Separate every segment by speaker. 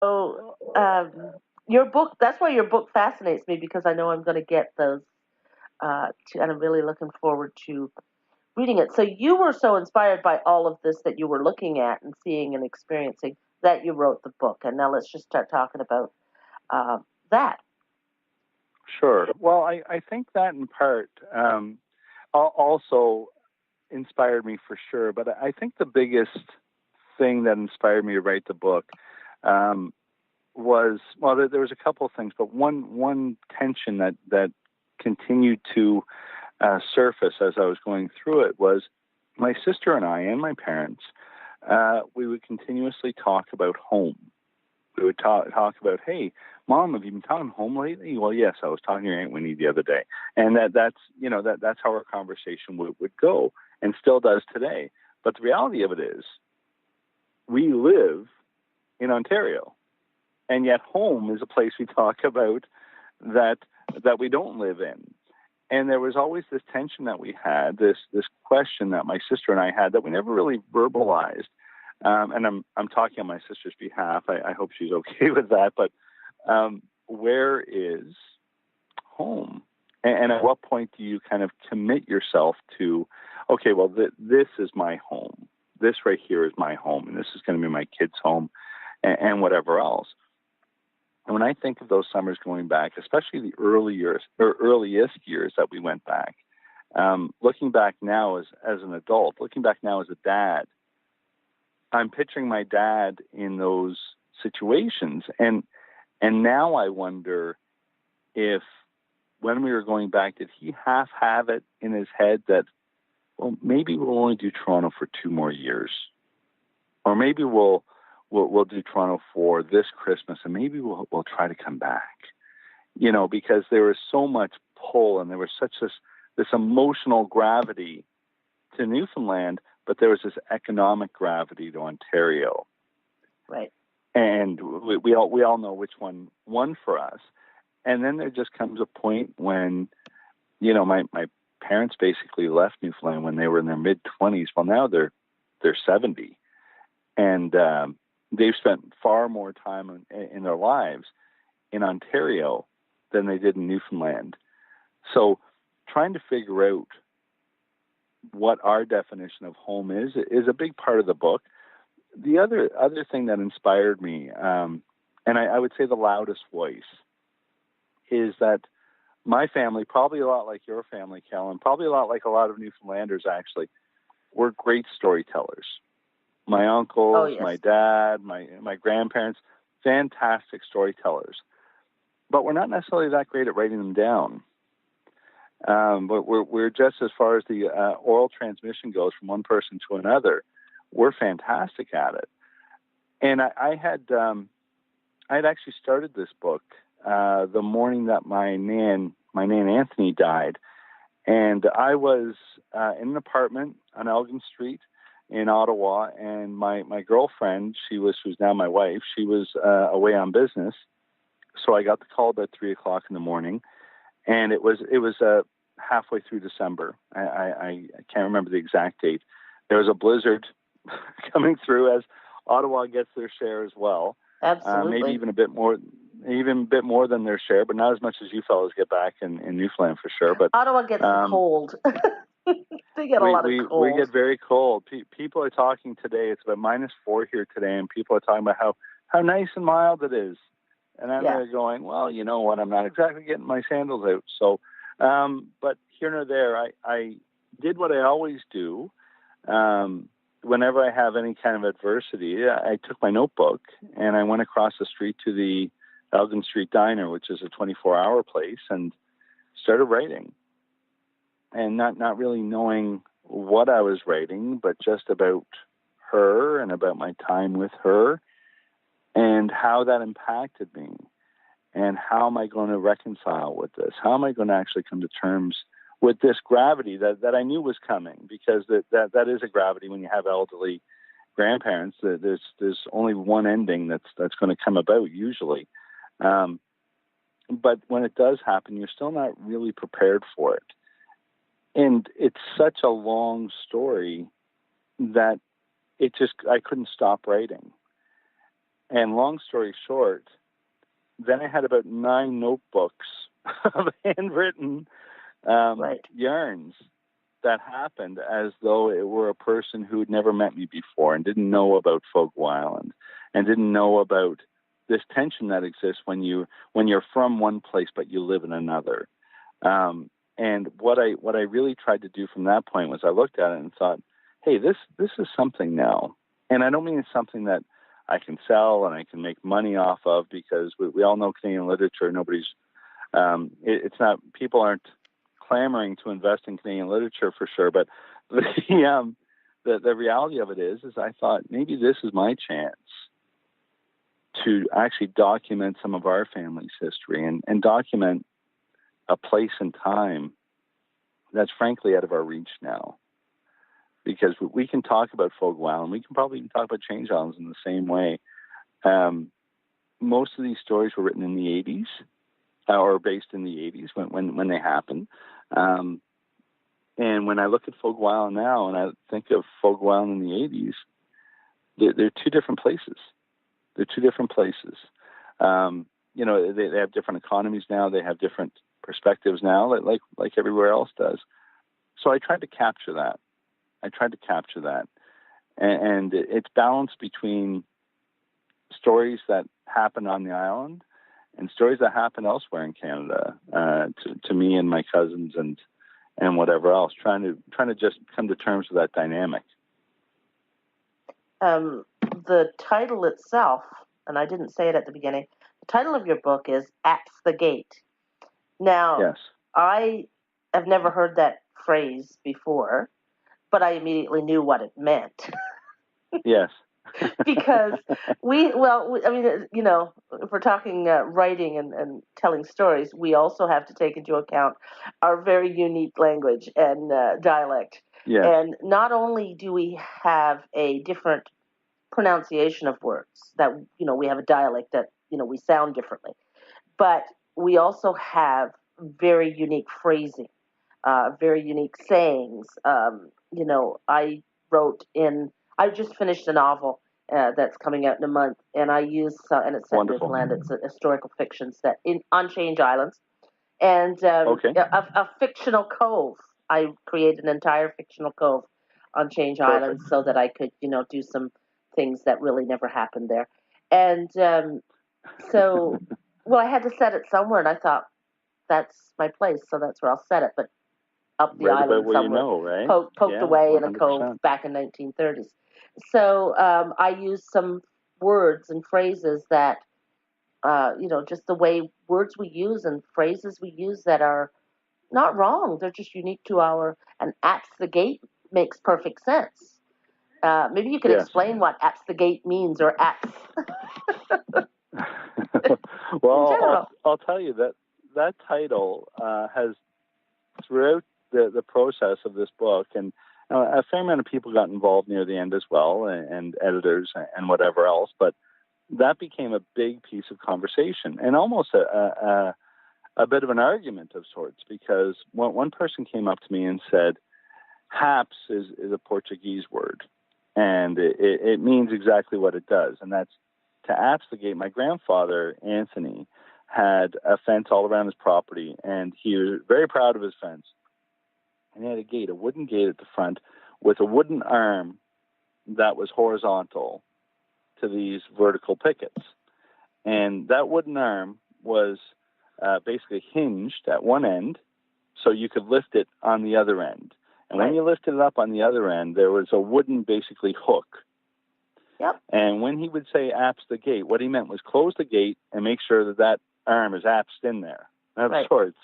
Speaker 1: So, your book, that's why your book fascinates me because I know I'm going to get those, and I'm really looking forward to reading it. So, you were so inspired by all of this that you were looking at and seeing and experiencing that you wrote the book. And now let's just start talking about uh, that.
Speaker 2: Sure. Well, I think that in part also inspired me for sure. But I think the biggest thing that inspired me to write the book um, was, well, there was a couple of things, but one tension that continued to surface as I was going through it was my sister and I and my parents. We would continuously talk about home. We would talk about, hey, Mom, have you been talking home lately? Well, yes, I was talking to your Aunt Winnie the other day, and that's how our conversation would go, and still does today. But the reality of it is, we live in Ontario, and yet home is a place we talk about that we don't live in. And there was always this tension that we had, this question that my sister and I had that we never really verbalized. And I'm talking on my sister's behalf. I hope she's okay with that. But where is home? And at what point do you kind of commit yourself to, okay, well, this is my home. This right here is my home, and this is going to be my kids' home, and whatever else. And when I think of those summers going back, especially the early years or earliest years that we went back, looking back now as an adult, looking back now as a dad, I'm picturing my dad in those situations, and now I wonder if when we were going back, did he half have it in his head that, well, maybe we'll only do Toronto for 2 more years, or maybe we'll do Toronto for this Christmas, and maybe we'll try to come back, because there was so much pull, and there was such this emotional gravity to Newfoundland, but there was this economic gravity to Ontario.
Speaker 1: Right.
Speaker 2: And we all know which one won for us. And then there just comes a point when, my parents basically left Newfoundland when they were in their mid-20s. Well, now they're 70. And they've spent far more time in their lives in Ontario than they did in Newfoundland. So trying to figure out what our definition of home is a big part of the book. The other thing that inspired me, and I would say the loudest voice, is that my family, probably a lot like your family, Kellen, probably a lot like a lot of Newfoundlanders actually, were great storytellers. My uncles,
Speaker 1: Oh, yes.
Speaker 2: my dad, my grandparents, fantastic storytellers. But we're not necessarily that great at writing them down. But we're just, as far as the oral transmission goes from one person to another, we're fantastic at it. And I had actually started this book the morning that my nan Anthony died, and I was in an apartment on Elgin Street in Ottawa, and my girlfriend, who's now my wife, she was away on business, so I got the call about 3:00 in the morning, and it was halfway through December. I can't remember the exact date. There was a blizzard coming through, as Ottawa gets their share as well.
Speaker 1: Absolutely.
Speaker 2: Maybe even a bit more than their share, but not as much as you fellows get back in Newfoundland for sure. But
Speaker 1: Ottawa gets the cold. They get a lot of cold.
Speaker 2: We get very cold. People are talking today. It's about -4 here today, and people are talking about how nice and mild it is. And I'm there going, well, you know what? I'm not exactly getting my sandals out. So, but here nor there, I did what I always do. Whenever I have any kind of adversity, I took my notebook and I went across the street to the Elgin Street Diner, which is a 24-hour place, and started writing. And not really knowing what I was writing, but just about her and about my time with her and how that impacted me. And how am I going to reconcile with this? How am I going to actually come to terms with this gravity that I knew was coming? Because that is a gravity when you have elderly grandparents. There's only one ending that's going to come about usually. But when it does happen, you're still not really prepared for it. And it's such a long story that I couldn't stop writing. And long story short, then I had about 9 notebooks of handwritten yarns that happened as though it were a person who had never met me before and didn't know about Fogo Island and didn't know about this tension that exists when you're from one place but you live in another. And what I really tried to do from that point was I looked at it and thought, hey, this is something now. And I don't mean it's something that I can sell and I can make money off of, because we all know Canadian literature. It's not, people aren't clamoring to invest in Canadian literature for sure. But the reality of it is I thought maybe this is my chance to actually document some of our family's history and document a place and time that's frankly out of our reach now. Because we can talk about Fogo Island, we can probably even talk about Change Islands in the same way. Most of these stories were written in the 80s, or based in the 80s when they happened. And when I look at Fogo Island now, and I think of Fogo Island in the 80s, they're two different places. They're two different places. They have different economies now. They have different perspectives now, like everywhere else does. So I tried to capture that. And it's balanced between stories that happen on the island and stories that happen elsewhere in Canada, to me and my cousins and whatever else, trying to just come to terms with that dynamic.
Speaker 1: The title itself, and I didn't say it at the beginning, the title of your book is Apse the Gate. Now,
Speaker 2: yes.
Speaker 1: I have never heard that phrase before, but I immediately knew what it meant.
Speaker 2: Yes.
Speaker 1: Because if we're talking writing and telling stories, we also have to take into account our very unique language and dialect.
Speaker 2: Yes.
Speaker 1: And not only do we have a different pronunciation of words, that, we have a dialect that, we sound differently, but we also have very unique phrasing, very unique sayings. I just finished a novel that's coming out in a month, and I use, and it's set in Newfoundland. It's a historical fiction set on Change Islands, and a fictional cove. I created an entire fictional cove on Change Islands so that I could, do some things that really never happened there. And I had to set it somewhere, and I thought, that's my place, so that's where I'll set it. But up the island somewhere, right? Poked away 100%. In a cove back in 1930s. So I used some words and phrases that, just the way words we use and phrases we use that are not wrong. They're just unique to and Apse the Gate makes perfect sense. Maybe you could explain what Apse the Gate means, or Apse.
Speaker 2: Well, I'll tell you that title has, throughout the process of this book, and a fair amount of people got involved near the end as well, and editors and whatever else, but that became a big piece of conversation and almost a bit of an argument of sorts, because one person came up to me and said, Haps is a Portuguese word, and it means exactly what it does, and that's to Apse the Gate. My grandfather, Anthony, had a fence all around his property, and he was very proud of his fence. And he had a gate, a wooden gate at the front with a wooden arm that was horizontal to these vertical pickets. And that wooden arm was basically hinged at one end, so you could lift it on the other end. And when you lifted it up on the other end, there was a wooden, basically, hook.
Speaker 1: Yep.
Speaker 2: And when he would say Apse the Gate, what he meant was close the gate and make sure that arm is apsed in there, of sorts.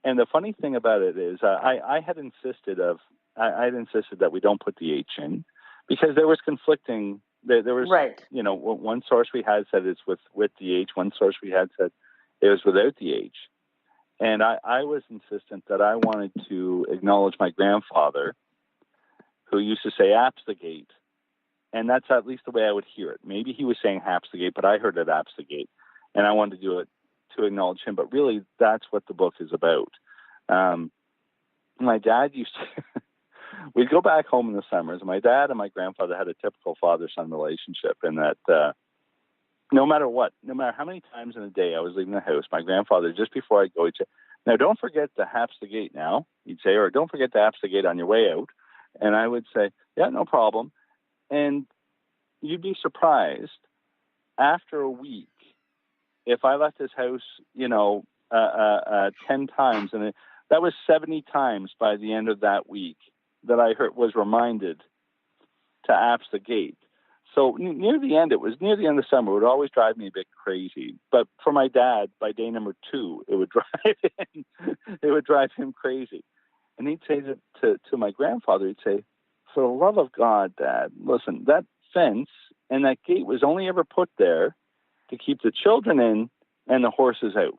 Speaker 2: And the funny thing about it is, I had insisted that we don't put the H in, because there was conflicting. There was, one source we had said it's with the H. One source we had said it was without the H. And I was insistent that I wanted to acknowledge my grandfather, who used to say Apse the Gate. And that's at least the way I would hear it. Maybe he was saying Apse the Gate, but I heard it Apse the Gate. And I wanted to do it to acknowledge him. But really, that's what the book is about. My dad used to... We'd go back home in the summers. My dad and my grandfather had a typical father-son relationship in that no matter what, no matter how many times in a day I was leaving the house, my grandfather, just before I go, he'd say, now don't forget to Apse the Gate now, he'd say, or don't forget to Apse the Gate on your way out. And I would say, yeah, no problem. And you'd be surprised, after a week, if I left his house, 10 times, and that was 70 times by the end of that week that I was reminded to Apse the Gate. So near the end of summer, it would always drive me a bit crazy. But for my dad, by day number 2, it would drive him crazy. And he'd say to my grandfather, he'd say, for the love of God, Dad, listen, that fence and that gate was only ever put there to keep the children in and the horses out.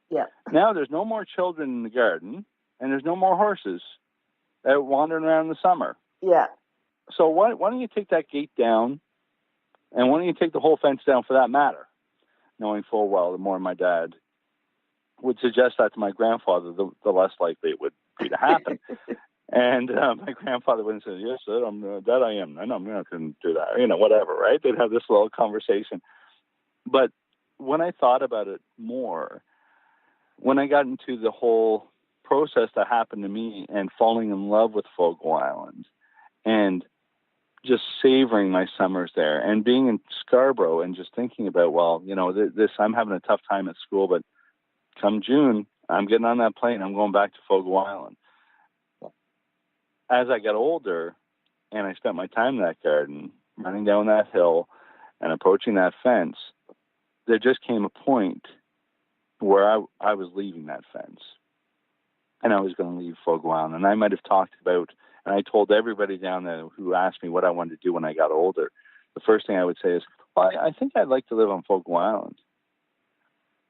Speaker 1: Yeah.
Speaker 2: Now there's no more children in the garden, and there's no more horses out wandering around in the summer.
Speaker 1: Yeah.
Speaker 2: So why don't you take that gate down, and why don't you take the whole fence down for that matter? Knowing full well the more my dad would suggest that to my grandfather, the less likely it would be to happen. And my grandfather wouldn't say, yes, sir, that I am. I'm not going to do that. Whatever, right? They'd have this little conversation. But when I thought about it more, when I got into the whole process that happened to me and falling in love with Fogo Island and just savoring my summers there and being in Scarborough and just thinking about, I'm having a tough time at school, but come June, I'm getting on that plane. I'm going back to Fogo Island. As I got older and I spent my time in that garden, running down that hill and approaching that fence, there just came a point where I was leaving that fence. And I was going to leave Fogo Island. And I might have talked about, and I told everybody down there who asked me what I wanted to do when I got older, the first thing I would say is, well, I think I'd like to live on Fogo Island.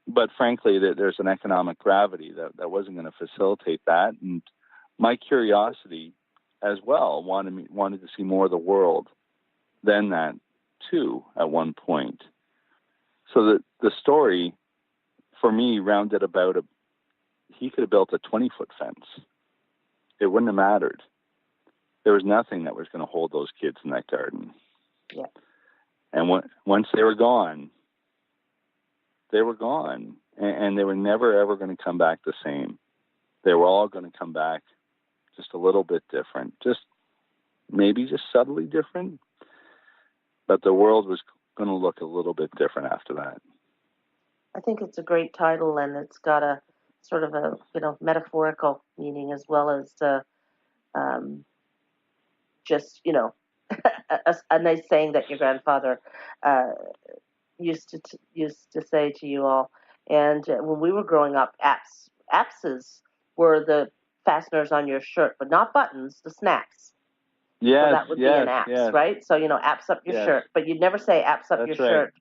Speaker 2: But frankly, there's an economic gravity that wasn't going to facilitate that. And my curiosity as well wanted to see more of the world than that too at one point. So the story for me rounded about he could have built a 20-foot fence. It wouldn't have mattered. There was nothing that was going to hold those kids in that garden.
Speaker 1: Yeah.
Speaker 2: And once they were gone, they were gone. And they were never, ever going to come back the same. They were all going to come back just a little bit different, maybe just subtly different. But the world was going to look a little bit different after that.
Speaker 1: I think it's a great title, and it's got a sort of a metaphorical meaning as well as just a nice saying that your grandfather used to say to you all. And when we were growing up, apses were the fasteners on your shirt, but not buttons, the snaps.
Speaker 2: Yes,
Speaker 1: so that would be an apse, right? So apse up your shirt, but you'd never say apse up your shirt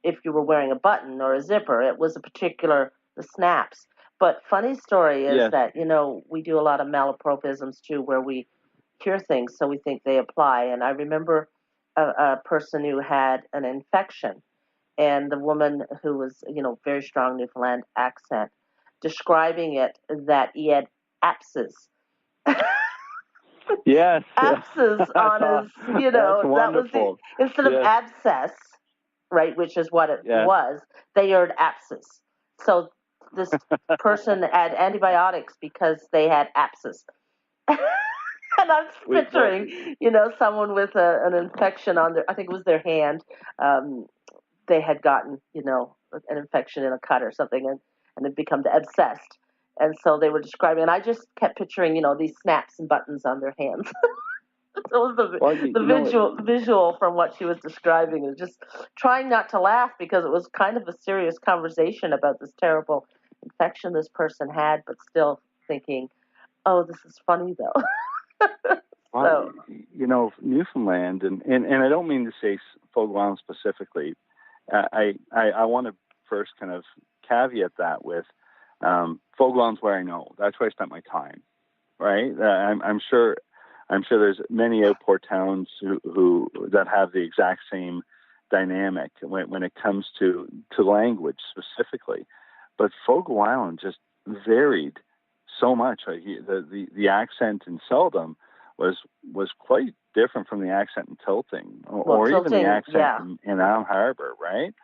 Speaker 1: if you were wearing a button or a zipper. It was the snaps. But funny story is that we do a lot of malapropisms too, where we hear things so we think they apply. And I remember a person who had an infection, and the woman who was very strong Newfoundland accent describing it that he had apses.
Speaker 2: Yes.
Speaker 1: Apses on his,
Speaker 2: That's wonderful.
Speaker 1: That was instead of abscess, right, which is what it was, they heard apses. So this person had antibiotics because they had apses. And I'm picturing, someone with an infection on I think it was their hand. They had gotten, an infection in a cut or something and had become obsessed. And so they were describing, and I just kept picturing, these snaps and buttons on their hands. So it was the visual from what she was describing. Is just trying not to laugh because it was kind of a serious conversation about this terrible infection this person had, but still thinking, oh, this is funny though.
Speaker 2: Well, Newfoundland, and I don't mean to say Fogo Island specifically. I want to first kind of caveat that with Fogo Island's where I know. That's where I spent my time, right? I'm sure there's many outport towns who that have the exact same dynamic when it comes to language specifically. But Fogo Island just varied so much. The accent in Seldom was quite different from the accent in Tilting,
Speaker 1: Well,
Speaker 2: or even the
Speaker 1: Tilting,
Speaker 2: accent
Speaker 1: yeah.
Speaker 2: in Ann Harbor, right?